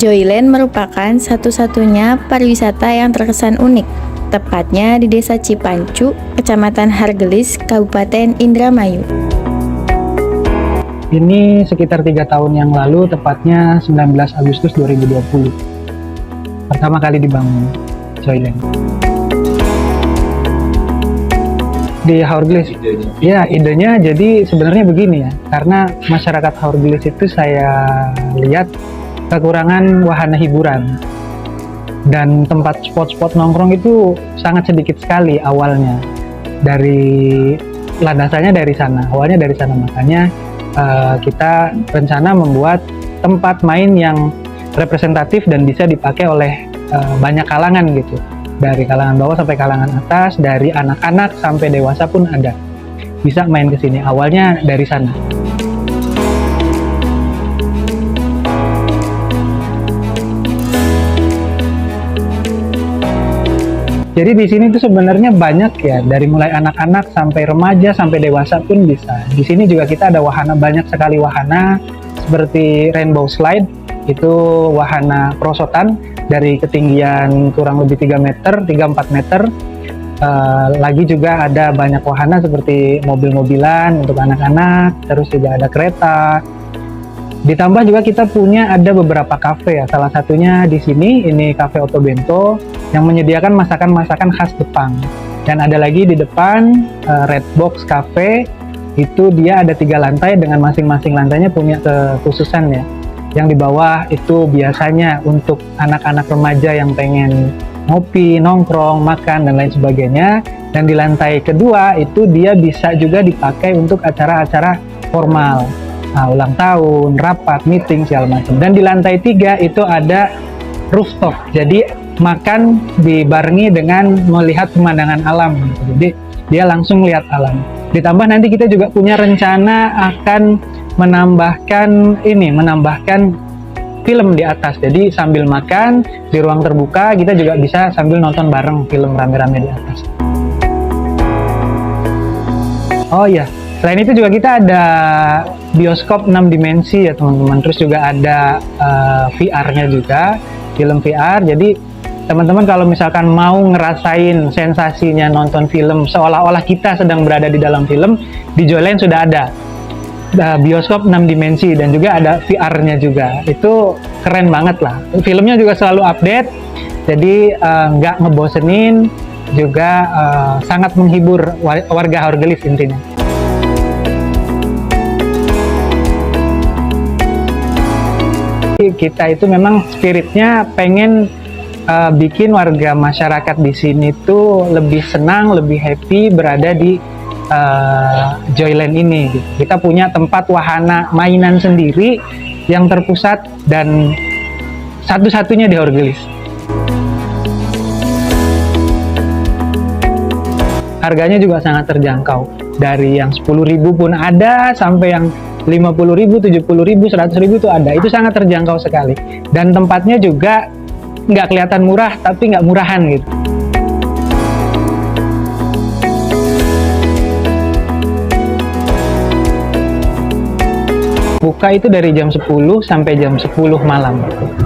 Joyland merupakan satu-satunya pariwisata yang terkesan unik, tepatnya di Desa Cipancu, Kecamatan Hargelis, Kabupaten Indramayu. Ini sekitar 3 tahun yang lalu, tepatnya 19 Agustus 2020. Pertama kali dibangun Joyland. Di Hargelis, ya idenya jadi sebenarnya begini ya, karena masyarakat Hargelis itu saya lihat kekurangan wahana hiburan dan tempat spot-spot nongkrong itu sangat sedikit sekali awalnya. Dari landasannya dari sana, awalnya dari sana, makanya kita rencana membuat tempat main yang representatif dan bisa dipakai oleh banyak kalangan gitu, dari kalangan bawah sampai kalangan atas, dari anak-anak sampai dewasa pun ada bisa main ke sini. Awalnya dari sana. Jadi di sini tuh sebenarnya banyak ya, dari mulai anak-anak sampai remaja sampai dewasa pun bisa. Di sini juga kita ada wahana, banyak sekali wahana seperti rainbow slide, itu wahana perosotan dari ketinggian kurang lebih 3 meter, 3-4 meter. Lagi juga ada banyak wahana seperti mobil-mobilan untuk anak-anak, terus juga ada kereta. Ditambah juga kita punya ada beberapa kafe ya, salah satunya di sini, ini Cafe Ottobento yang menyediakan masakan-masakan khas Jepang. Dan ada lagi di depan Red Box Cafe, itu dia ada 3 lantai dengan masing-masing lantainya punya kekhususan ya. Yang di bawah itu biasanya untuk anak-anak remaja yang pengen ngopi, nongkrong, makan, dan lain sebagainya. Dan di lantai kedua itu dia bisa juga dipakai untuk acara-acara formal. Ulang tahun, rapat, meeting, segala macam. Dan di lantai 3 itu ada rooftop, jadi makan dibarengi dengan melihat pemandangan alam. Jadi dia langsung lihat alam. Ditambah nanti kita juga punya rencana akan menambahkan film di atas. Jadi sambil makan di ruang terbuka, kita juga bisa sambil nonton bareng film rame-rame di atas. Oh iya, selain itu juga kita ada bioskop 6 dimensi ya teman-teman. Terus juga ada VR-nya juga, film VR. Jadi teman-teman kalau misalkan mau ngerasain sensasinya nonton film seolah-olah kita sedang berada di dalam film, di Joyland sudah ada bioskop 6 dimensi dan juga ada VR-nya juga. Itu keren banget lah. Filmnya juga selalu update, jadi nggak ngebosenin, juga sangat menghibur warga Hargelis intinya. Kita itu memang spiritnya pengen bikin warga masyarakat di sini tuh lebih senang, lebih happy berada di Joyland ini. Kita punya tempat wahana mainan sendiri yang terpusat dan satu-satunya di Hargelis. Harganya juga sangat terjangkau, dari yang 10.000 pun ada sampai yang 50.000, 70.000, 100.000 itu ada. Itu sangat terjangkau sekali. Dan tempatnya juga nggak kelihatan murah, tapi nggak murahan gitu. Buka itu dari jam 10 sampai jam 10 malam.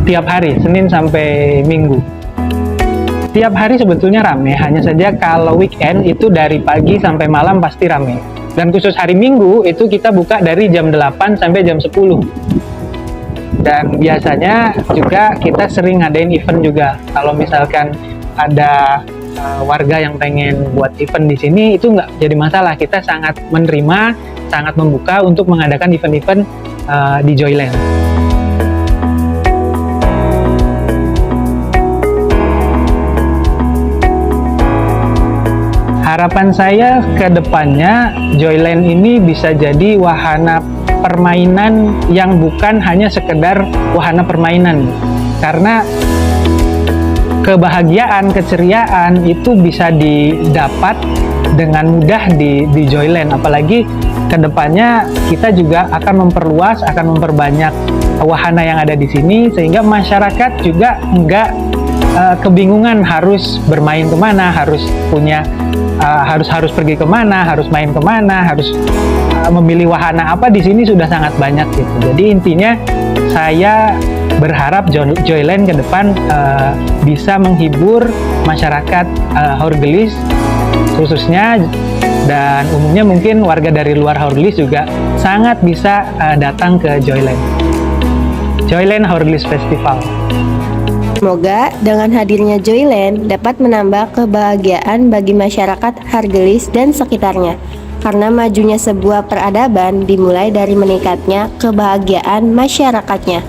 Tiap hari, Senin sampai Minggu. Tiap hari sebetulnya rame, hanya saja kalau weekend itu dari pagi sampai malam pasti rame. Dan khusus hari Minggu itu kita buka dari jam 8 sampai jam 10. Dan biasanya juga kita sering ngadain event juga. Kalau misalkan ada warga yang pengen buat event di sini, itu nggak jadi masalah. Kita sangat menerima, sangat membuka untuk mengadakan event-event di Joyland. Harapan saya ke depannya Joyland ini bisa jadi wahana permainan yang bukan hanya sekedar wahana permainan. Karena kebahagiaan, keceriaan itu bisa didapat dengan mudah di Joyland. Apalagi ke depannya kita juga akan memperluas, akan memperbanyak wahana yang ada di sini, sehingga masyarakat juga nggak kebingungan harus bermain kemana, harus punya harus pergi kemana, harus main kemana, harus memilih wahana apa. Di sini sudah sangat banyak gitu. Jadi intinya saya berharap Joyland ke depan bisa menghibur masyarakat Haurgelis khususnya, dan umumnya mungkin warga dari luar Haurgelis juga sangat bisa datang ke Joyland Haurgelis Festival. Semoga dengan hadirnya Joyland dapat menambah kebahagiaan bagi masyarakat Hargelis dan sekitarnya. Karena majunya sebuah peradaban dimulai dari meningkatnya kebahagiaan masyarakatnya.